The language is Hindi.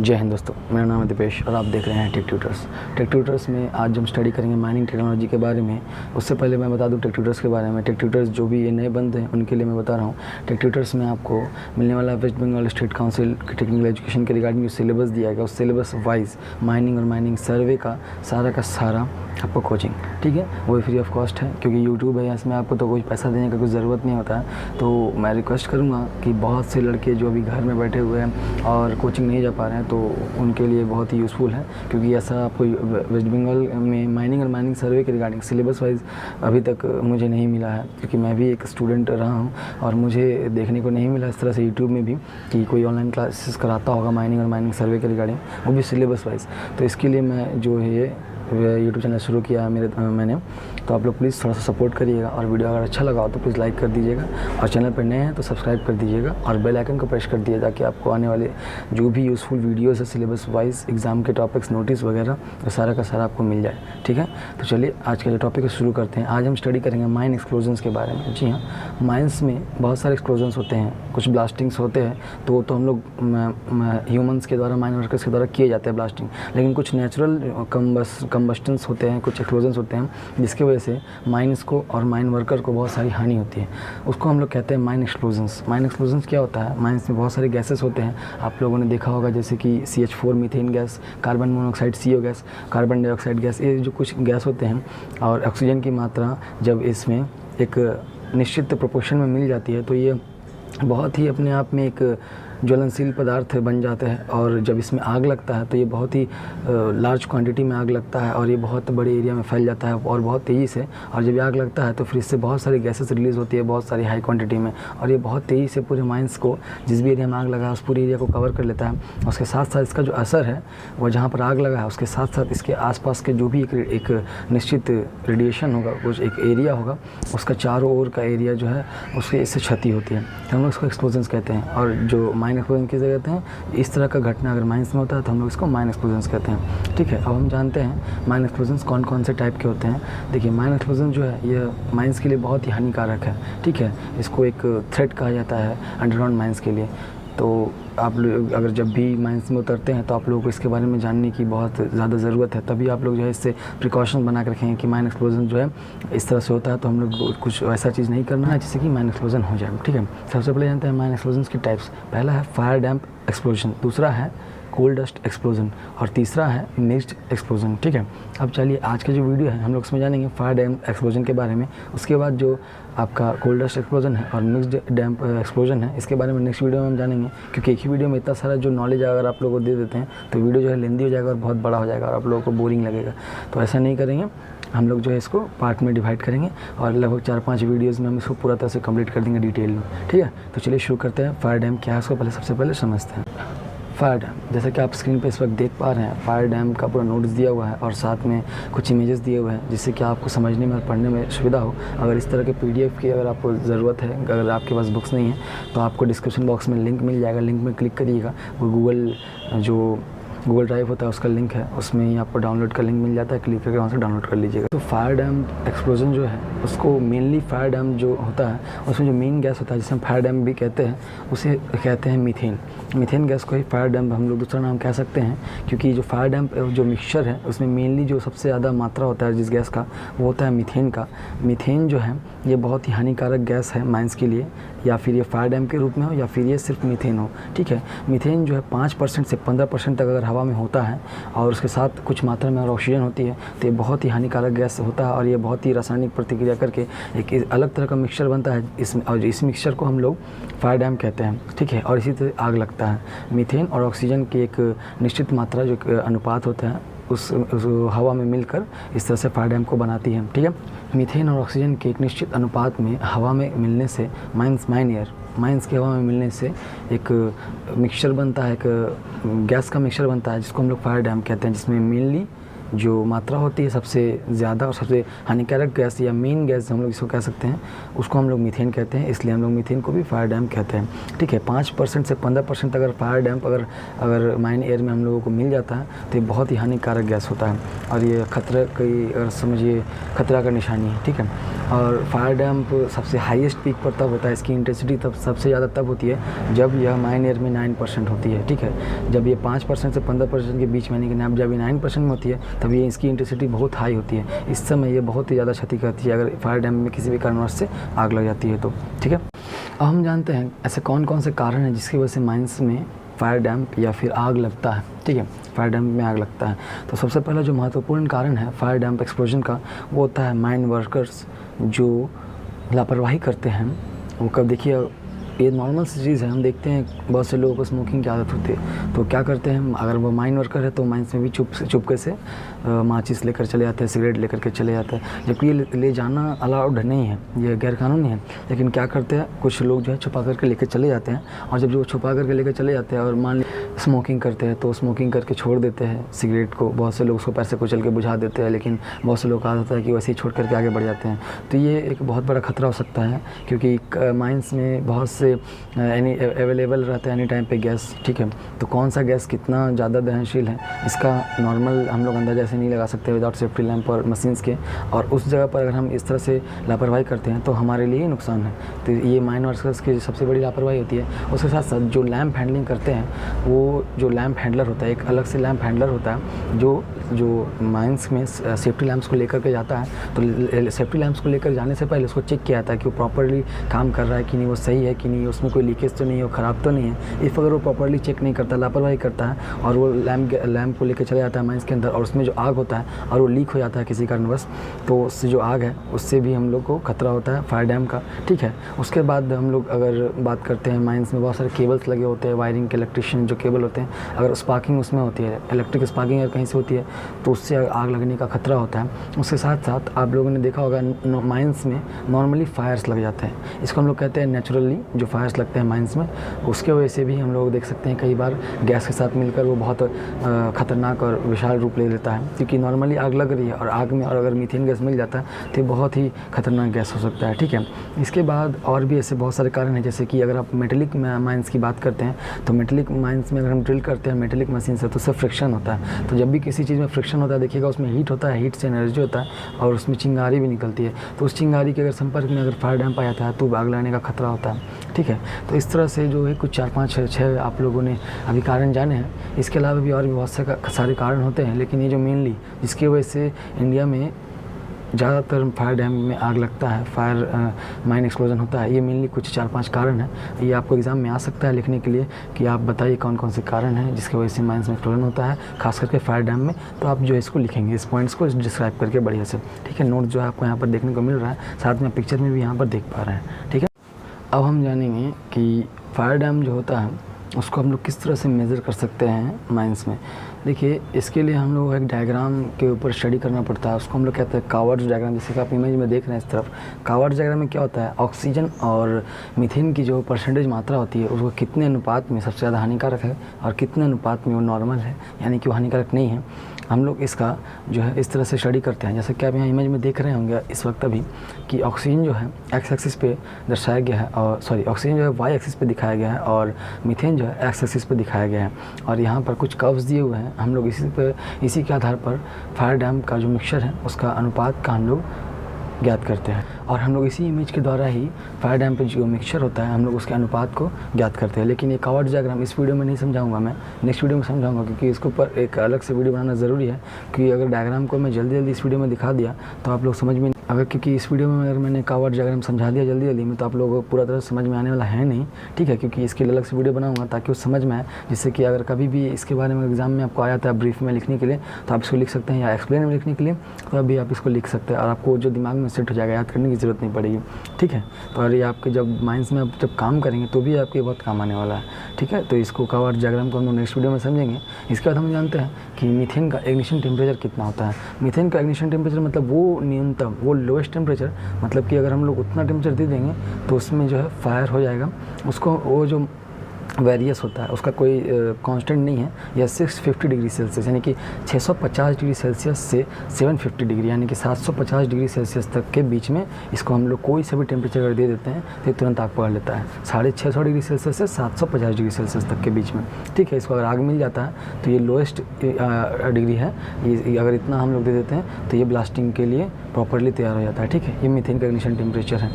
जय हिंद दोस्तों, मेरा नाम है दीपेश और आप देख रहे हैं टेक ट्यूटर्स। टेक ट्यूटर्स में आज हम स्टडी करेंगे माइनिंग टेक्नोलॉजी के बारे में। उससे पहले मैं बता दूं टेक ट्यूटर्स के बारे में। टेक ट्यूटर्स जो भी ये नए बंद हैं उनके लिए मैं बता रहा हूँ। टेक ट्यूटर्स में आपको मिलने वाला वेस्ट बंगाल स्टेट काउंसिल की टेक्निकल एजुकेशन के रिगार्डिंग जो सिलेबस दिया गया उस सिलेबस वाइज माइनिंग और माइनिंग सर्वे का सारा आपको कोचिंग, ठीक है, वो भी फ्री ऑफ कॉस्ट है क्योंकि यूट्यूब है, इसमें आपको तो कोई पैसा देने का कुछ ज़रूरत नहीं होता है। तो मैं रिक्वेस्ट करूँगा कि बहुत से लड़के जो अभी घर में बैठे हुए हैं और कोचिंग नहीं जा पा रहे हैं तो उनके लिए बहुत ही यूज़फुल है, क्योंकि ऐसा आपको वेस्ट बंगाल में माइनिंग और माइनिंग सर्वे के रिगार्डिंग सिलेबस वाइज अभी तक मुझे नहीं मिला है, क्योंकि मैं भी एक स्टूडेंट रहा हूँ और मुझे देखने को नहीं मिला इस तरह से यूट्यूब में भी कि कोई ऑनलाइन क्लासेस कराता होगा माइनिंग और माइनिंग सर्वे के रिगार्डिंग, वो भी सिलेबस वाइज। तो इसके लिए मैं जो है ये यूट्यूब चैनल शुरू किया है मैंने, तो आप लोग प्लीज़ थोड़ा सा सपोर्ट करिएगा और वीडियो अगर अच्छा लगा हो तो प्लीज़ लाइक कर दीजिएगा और चैनल पर नए हैं तो सब्सक्राइब कर दीजिएगा और बेल आइकन को प्रेस कर दिए ताकि आपको आने वाले जो भी यूज़फुल वीडियोस है सिलेबस वाइज एग्ज़ाम के टॉपिक्स नोटिस वगैरह वो सारा का सारा आपको मिल जाए, ठीक है। तो चलिए आज का जो टॉपिक है शुरू करते हैं। आज हम स्टडी करेंगे माइन एक्सप्लोजन्स के बारे में। जी हाँ, माइंस में बहुत सारे एक्सप्लोजन्स होते हैं, कुछ ब्लास्टिंग्स होते हैं तो हम लोग ह्यूमन्स के द्वारा, माइन वर्कर्स के द्वारा किए जाते हैं ब्लास्टिंग, लेकिन कुछ नेचुरल कम्बस्टन्स होते हैं, कुछ एक्सप्लोजन्स होते हैं जिसकी वजह से माइंस को और माइन वर्कर को बहुत सारी हानि होती है, उसको हम लोग कहते हैं माइन एक्सप्लोजन्स। माइन एक्सप्लोजन्स क्या होता है? माइंस में बहुत सारे गैसेस होते हैं, आप लोगों ने देखा होगा जैसे कि CH4 methane gas, carbon monoxide CO gas, carbon dioxide gas, ये जो कुछ गैस होते हैं और ऑक्सीजन की मात्रा जब इसमें एक निश्चित प्रोपोर्शन में मिल जाती है तो ये बहुत ही अपने आप में एक ज्वलनशील पदार्थ बन जाते हैं और जब इसमें आग लगता है तो ये बहुत ही लार्ज क्वांटिटी में आग लगता है और ये बहुत बड़े एरिया में फैल जाता है और बहुत तेज़ी से, और जब आग लगता है तो फिर इससे बहुत सारी गैसेस रिलीज़ होती है बहुत सारी हाई क्वांटिटी में, और ये बहुत तेज़ी से पूरे माइंस को, जिस भी एरिया में आग लगा है उस पूरे एरिया को कवर कर लेता है। उसके साथ साथ इसका जो असर है वो जहाँ पर आग लगा है उसके साथ साथ इसके आसपास के जो भी एक निश्चित रेडिएशन होगा, कुछ एक एरिया होगा, उसका चारों ओर का एरिया जो है उससे इससे क्षति होती है, तो हम लोग इसको एक्सप्लोजन्स कहते हैं। और जो माइन एक्सप्लोजन किसे कहते हैं? इस तरह का घटना अगर माइंस में होता है तो हम लोग इसको माइन एक्सप्लोजन्स कहते हैं, ठीक है। अब हम जानते हैं माइन एक्सप्लोजन्स कौन कौन से टाइप के होते हैं। देखिए, माइन एक्सप्लोजन जो है ये माइंस के लिए बहुत ही हानिकारक है, ठीक है। इसको एक थ्रेट कहा जाता है अंडरग्राउंड माइंस के लिए। तो आप लोग अगर जब भी माइंस में उतरते हैं तो आप लोगों को इसके बारे में जानने की बहुत ज़्यादा ज़रूरत है, तभी आप लोग जो है इससे प्रिकॉशन बना कर रखेंगे कि माइन एक्सप्लोजन जो है इस तरह से होता है तो हम लोग कुछ ऐसा चीज़ नहीं करना है जिससे कि माइन एक्सप्लोजन हो जाए, ठीक है। सबसे पहले जानते हैं माइन एक्सप्लोजन की टाइप्स। पहला है फायर डैम्प एक्सप्लोजन, दूसरा है कोल डस्ट एक्सप्लोजन और तीसरा है मिक्स्ड एक्सप्लोजन, ठीक है। अब चलिए आज का जो वीडियो है हम लोग उसमें जानेंगे फायर डैम्प एक्सप्लोजन के बारे में, उसके बाद जो आपका कोल डस्ट एक्सप्लोजन है और मिक्स्ड डैम्प एक्सप्लोजन है इसके बारे में नेक्स्ट वीडियो में हम जानेंगे, क्योंकि एक ही वीडियो में इतना सारा जो नॉलेज अगर आप लोगों को दे देते हैं तो वीडियो जो है लेंदी हो जाएगा और बहुत बड़ा हो जाएगा और आप लोगों को बोरिंग लगेगा। तो ऐसा नहीं करेंगे, हम लोग जो है इसको पार्ट में डिवाइड करेंगे और लगभग 4-5 वीडियोज़ में हम इसको पूरा तरह से कंप्लीट कर देंगे डिटेल में, ठीक है। तो चलिए शुरू करते हैं। फायर डैम क्या है उसको सबसे पहले समझते हैं। फायर डैम, जैसा कि आप स्क्रीन पे इस वक्त देख पा रहे हैं, फायर डैम का पूरा नोट्स दिया हुआ है और साथ में कुछ इमेजेस दिए हुए हैं जिससे कि आपको समझने में और पढ़ने में सुविधा हो। अगर इस तरह के PDF की अगर आपको ज़रूरत है, अगर आपके पास बुक्स नहीं है तो आपको डिस्क्रिप्शन बॉक्स में लिंक मिल जाएगा, लिंक में क्लिक करिएगा, वो गूगल ड्राइव होता है उसका लिंक है, उसमें ही आपको डाउनलोड का लिंक मिल जाता है, क्लिक करके वहाँ से डाउनलोड कर लीजिएगा। तो फायर डैम एक्सप्लोजन जो है उसको मेनली फायर डैम जो होता है उसमें जो मेन गैस होता है जिसे हम फायर डैम भी कहते हैं उसे कहते हैं मीथेन। मीथेन गैस को ही फायर डैम हम लोग दूसरा नाम कह सकते हैं, क्योंकि जो फायर डैम जो मिक्सचर है उसमें मेनली जो सबसे ज़्यादा मात्रा होता है जिस गैस का वो होता है मीथेन का। मीथेन जो है ये बहुत ही हानिकारक गैस है माइंस के लिए, या फिर ये फायर डैम के रूप में हो या फिर ये सिर्फ मीथेन हो, ठीक है। मीथेन जो है 5% से 15% तक अगर हवा में होता है और उसके साथ कुछ मात्रा में और ऑक्सीजन होती है तो ये बहुत ही हानिकारक गैस होता है और ये बहुत ही रासायनिक प्रतिक्रिया करके एक अलग तरह का मिक्सचर बनता है इसमें, और इस मिक्सचर को हम लोग फायर डैम कहते हैं, ठीक है। और इसी तरह आग लगता है। मीथेन और ऑक्सीजन की एक निश्चित मात्रा जो अनुपात होता है उस हवा में मिलकर इस तरह से फायर डैम को बनाती है, ठीक है। मीथेन और ऑक्सीजन के एक निश्चित अनुपात में हवा में मिलने से माइंस की हवा में मिलने से एक मिक्सचर बनता है, एक गैस का मिक्सचर बनता है जिसको हम लोग फायर डैम कहते हैं, जिसमें मेनली जो मात्रा होती है सबसे ज़्यादा और सबसे हानिकारक गैस या मेन गैस हम लोग इसको कह सकते हैं, उसको हम लोग मीथेन कहते हैं, इसलिए हम लोग मीथेन को भी फायर डैम्प कहते हैं। ठीक है, 5% से 15% अगर फायर डैम्प अगर माइन एयर में हम लोगों को मिल जाता है तो ये बहुत ही हानिकारक गैस होता है और ये खतरा की अगर समझिए खतरा का निशानी है। ठीक है, और फायर डैम्प सबसे हाईएस्ट पीक पर तब होता है, इसकी इंटेंसिटी तब सबसे ज़्यादा तब होती है जब यह माइन एयर में 9% होती है। ठीक है, जब ये 5% से 15% के बीच में यानी कि जब ये 9% में होती है तब ये इसकी इंटेंसिटी बहुत हाई होती है। इस समय ये बहुत ही ज़्यादा क्षति करती है अगर फायर डैम में किसी भी कारणवश से आग लग जाती है तो। ठीक है, अब हम जानते हैं ऐसे कौन कौन से कारण हैं जिसकी वजह से माइंस में फायर डैम्प या फिर आग लगता है। ठीक है, फायर डैम्प में आग लगता है तो सबसे पहला जो महत्वपूर्ण कारण है फायर डैम्प एक्सप्लोजन का वो होता है माइन वर्कर्स जो लापरवाही करते हैं। वो कब देखिए ये नॉर्मल सी चीज़ है, हम देखते हैं बहुत से लोगों को स्मोकिंग की आदत होती है तो क्या करते हैं, अगर वो माइन वर्कर है तो माइंस में भी चुपके से माचिस लेकर चले जाते हैं, सिगरेट लेकर के चले जाते हैं, जबकि ये ले जाना अलाउड नहीं है, ये गैरकानूनी है। लेकिन क्या करते हैं कुछ लोग जो है छुपा करके लेकर चले जाते हैं और जब जो छुपा करके लेकर चले जाते हैं और मान ली स्मोकिंग करते हैं तो स्मोकिंग करके छोड़ देते हैं सिगरेट को। बहुत से लोग उसको पैसे को चल के बुझा देते हैं, लेकिन बहुत से लोग का होता है कि वैसे ही छोड़ करके आगे बढ़ जाते हैं। तो ये एक बहुत बड़ा खतरा हो सकता है क्योंकि माइंस में बहुत से अवेलेबल रहता है एनी टाइम पे गैस। ठीक है, तो कौन सा गैस कितना ज़्यादा दहनशील है इसका नॉर्मल हम लोग अंदाजा से नहीं लगा सकते विदाउट सेफ्टी लैंप और मशीन्स के, और उस जगह पर अगर हम इस तरह से लापरवाही करते हैं तो हमारे लिए ही नुकसान है। तो ये माइन वर्कर्स की सबसे बड़ी लापरवाही होती है। उसके साथ साथ जो लैंप हैंडलिंग करते हैं वो जो लैंप हैंडलर होता है, एक अलग से लैंप हैंडलर होता है जो माइंस में सेफ्टी लैंप्स को लेकर के जाता है। तो सेफ्टी लैंप्स को लेकर जाने से पहले उसको चेक किया जाता है कि वो प्रॉपर्ली काम कर रहा है कि नहीं, वो सही है कि नहीं, उसमें कोई लीकेज तो नहीं है, ख़राब तो नहीं है। इफ़ अगर वो प्रॉपर्ली चेक नहीं करता, लापरवाही करता है और वो लैंप को लेकर चला जाता है माइंस के अंदर और उसमें जो आग होता है और वो लीक हो जाता है किसी कारणवश, तो उससे जो आग है उससे भी हम लोग को खतरा होता है फायर डैम का। ठीक है, उसके बाद हम लोग अगर बात करते हैं माइंस में बहुत सारे केबल्स लगे होते हैं, वायरिंग के इलेक्ट्रिशियन जो केबल होते हैं, अगर स्पार्किंग उसमें होती है, इलेक्ट्रिक स्पार्किंग अगर कहीं से होती है तो उससे आग लगने का खतरा होता है। उसके साथ साथ आप लोगों ने देखा होगा माइंस में नॉर्मली फायर्स लग जाते हैं, इसको हम लोग कहते हैं नेचुरली जो फायर्स लगते हैं माइंस में, उसके वजह से भी हम लोग देख सकते हैं कई बार गैस के साथ मिलकर वो बहुत ख़तरनाक और विशाल रूप ले लेता है। क्योंकि नॉर्मली आग लग रही है और आग में और अगर मीथेन गैस मिल जाता है तो बहुत ही खतरनाक गैस हो सकता है। ठीक है, इसके बाद और भी ऐसे बहुत सारे कारण हैं, जैसे कि अगर आप मेटेलिक माइंस की बात करते हैं तो मेटेलिक माइंस में अगर हम ड्रिल करते हैं मेटेलिक मशीन से तो उससे फ्रिक्शन होता है। तो जब भी किसी चीज़ में फ्रिक्शन होता है देखिएगा उसमें हीट होता है, हीट से एनर्जी होता है और उसमें चिंगारी भी निकलती है। तो उस चिंगारी के अगर संपर्क में अगर फायर डैम्प आ जाता है तो आग लगने का खतरा होता है। ठीक है, तो इस तरह से जो है कुछ 4 5 6 आप लोगों ने अभी कारण जाने हैं। इसके अलावा भी और भी बहुत सारे कारण होते हैं, लेकिन ये जो मेनली जिसकी वजह से इंडिया में ज़्यादातर फायर डैम में आग लगता है, फायर माइन एक्सप्लोजन होता है, ये मेनली कुछ 4 5 कारण हैं। ये आपको एग्ज़ाम में आ सकता है लिखने के लिए कि आप बताइए कौन कौन से कारण हैं जिसकी वजह से माइंस में एक्सप्लोजन होता है, खास करके फायर डैम में। तो आप जो है इसको लिखेंगे, इस पॉइंट्स को डिस्क्राइब करके बढ़िया से। ठीक है, नोट जो है आपको यहाँ पर देखने को मिल रहा है, साथ में पिक्चर में भी यहाँ पर देख पा रहे हैं। ठीक है, अब हम जानेंगे कि फायर डैम जो होता है उसको हम लोग किस तरह से मेज़र कर सकते हैं माइंस में। देखिए, इसके लिए हम लोग एक डायग्राम के ऊपर स्टडी करना पड़ता है, उसको हम लोग कहते हैं कावर्ड्स डायग्राम। जैसे कि आप इमेज में देख रहे हैं इस तरफ, कावर्ड्स डायग्राम में क्या होता है, ऑक्सीजन और मीथेन की जो परसेंटेज मात्रा होती है उसको कितने अनुपात में सबसे ज़्यादा हानिकारक है और कितने अनुपात में वो नॉर्मल है, यानी कि वो हानिकारक नहीं है, हम लोग इसका जो है इस तरह से स्टडी करते हैं। जैसे कि आप यहाँ इमेज में देख रहे होंगे इस वक्त अभी कि ऑक्सीजन जो है एक्स एक्सिस पे दर्शाया गया है, और सॉरी ऑक्सीजन जो है वाई एक्सिस पे दिखाया गया है और मीथेन जो है एक्स एक्सिस पे दिखाया गया है। और यहाँ पर कुछ कर्व्स दिए हुए हैं, हम लोग इसी के आधार पर फायर डैम का जो मिक्सचर है उसका अनुपात का हम लोग ज्ञात करते हैं। और हम लोग इसी इमेज के द्वारा ही फायर डैम पे जो मिक्सचर होता है हम लोग उसके अनुपात को ज्ञात करते हैं। लेकिन ये कावर्ड्स डायग्राम इस वीडियो में नहीं समझाऊंगा, मैं नेक्स्ट वीडियो में समझाऊंगा, क्योंकि इसके ऊपर एक अलग से वीडियो बनाना ज़रूरी है। क्योंकि अगर डायग्राम को मैं जल्दी इस वीडियो में दिखा दिया तो आप लोग समझ में क्योंकि इस वीडियो में अगर मैंने कावर्ड्स डायग्राम समझा दिया जल्दी में तो आप लोगों को पूरा तरह समझ में आने वाला है नहीं। ठीक है, क्योंकि इसके लिए अलग से वीडियो बनाऊंगा ताकि वो समझ में आए, जिससे कि अगर कभी भी इसके बारे में एग्जाम में आपको आया था ब्रीफ में लिखने के लिए तो आप इसको लिख सकते हैं, या एक्सप्लेन में लिखने के लिए तो अभी आप इसको लिख सकते हैं और आपको जो दिमाग में सेट हो जाएगा, याद करने की ज़रूरत नहीं पड़ेगी। ठीक है, तो और ये आपके जब माइंड्स में आप जब काम करेंगे तो भी आपके बहुत काम आने वाला है। ठीक है, तो इसको कावर्ड्स डायग्राम को हम लोग नेक्स्ट वीडियो में समझेंगे। इसके बाद हम जानते हैं कि मीथेन का इग्निशन टेम्परेचर कितना होता है। मीथेन का इग्निशन टेम्परेचर मतलब वो न्यूनतम, वो लोएस्ट टेम्परेचर, मतलब कि अगर हम लोग उतना टेम्परेचर दे देंगे तो उसमें जो है फायर हो जाएगा। उसको वो जो वेरियस होता है, उसका कोई कांस्टेंट नहीं है। यह 650 डिग्री सेल्सियस यानी कि 650 डिग्री सेल्सियस से 750 डिग्री यानी कि 750 डिग्री सेल्सियस तक के बीच में इसको हम लोग कोई सा भी टेम्परेचर अगर दे देते हैं तो ये तुरंत आग पकड़ लेता है, 650 डिग्री सेल्सियस से 750 डिग्री सेल्सियस तक के बीच में। ठीक है, इसको अगर आग मिल जाता है तो ये लोएस्ट डिग्री है, ये अगर इतना हम लोग दे देते हैं तो ये ब्लास्टिंग के लिए प्रॉपरली तैयार हो जाता है। ठीक है, ये मीथेन का इग्निशन टेम्परेचर है।